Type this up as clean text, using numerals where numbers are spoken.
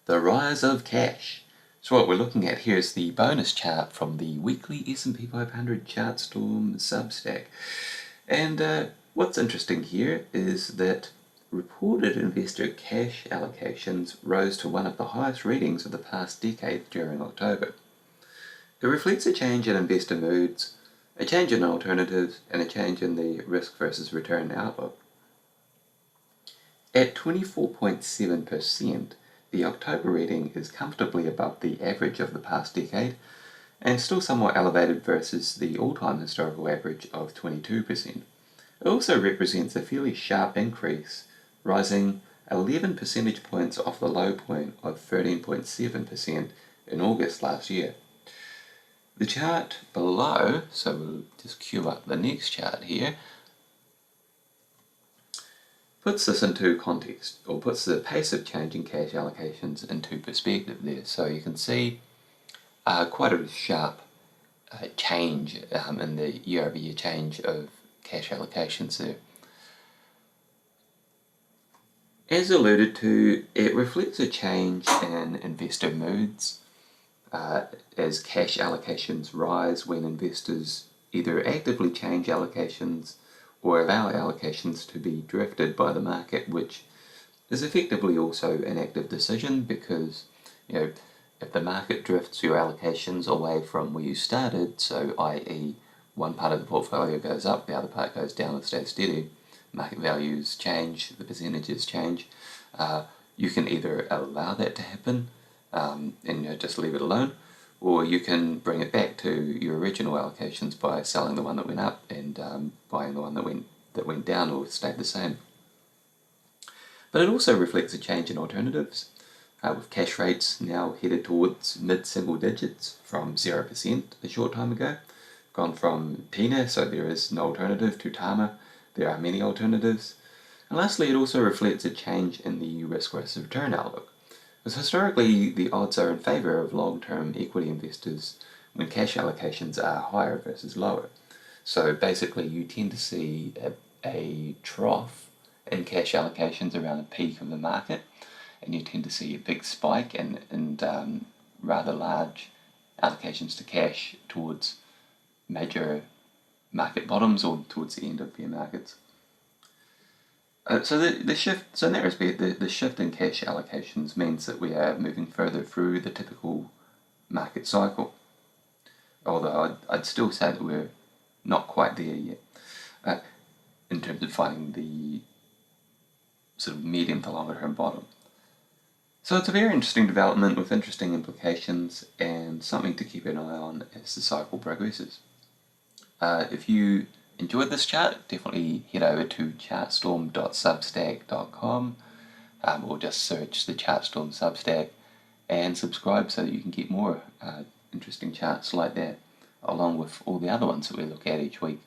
The rise of cash. So what we're looking at here is the bonus chart from the weekly S&P 500 ChartStorm Substack. And what's interesting here is that reported investor cash allocations rose to one of the highest readings of the past decade during October. It reflects a change in investor moods, a change in alternatives, and a change in the risk versus return outlook. At 24.7%, the October reading is comfortably above the average of the past decade and still somewhat elevated versus the all-time historical average of 22%. It also represents a fairly sharp increase, rising 11 percentage points off the low point of 13.7% in August last year. The chart below, so we'll just cue up the next chart here, puts this into context, or puts the pace of change in cash allocations into perspective there. So you can see quite a sharp change in the year-over-year change of cash allocations there. As alluded to, it reflects a change in investor moods as cash allocations rise when investors either actively change allocations or allow allocations to be drifted by the market, which is effectively also an active decision because, if the market drifts your allocations away from where you started, so i.e. one part of the portfolio goes up, the other part goes down and stays steady, market values change, the percentages change, you can either allow that to happen and just leave it alone, or you can bring it back to your original allocations by selling the one that went up and buying the one that went down or stayed the same. But it also reflects a change in alternatives, with cash rates now headed towards mid-single digits from 0% a short time ago. Gone from TAMA, so there is no alternative, to TAMA, there are many alternatives. And lastly, it also reflects a change in the risk versus return outlook. Because historically, the odds are in favour of long-term equity investors when cash allocations are higher versus lower. So basically, you tend to see a trough in cash allocations around the peak of the market, and you tend to see a big spike and rather large allocations to cash towards major market bottoms or towards the end of bear markets. So the shift, so in that respect, the shift in cash allocations means that we are moving further through the typical market cycle. Although I'd still say that we're not quite there yet in terms of finding the sort of medium to longer term bottom. So it's a very interesting development with interesting implications and something to keep an eye on as the cycle progresses. If you enjoyed this chart, definitely head over to chartstorm.substack.com or just search the ChartStorm Substack and subscribe so that you can get more interesting charts like that, along with all the other ones that we look at each week.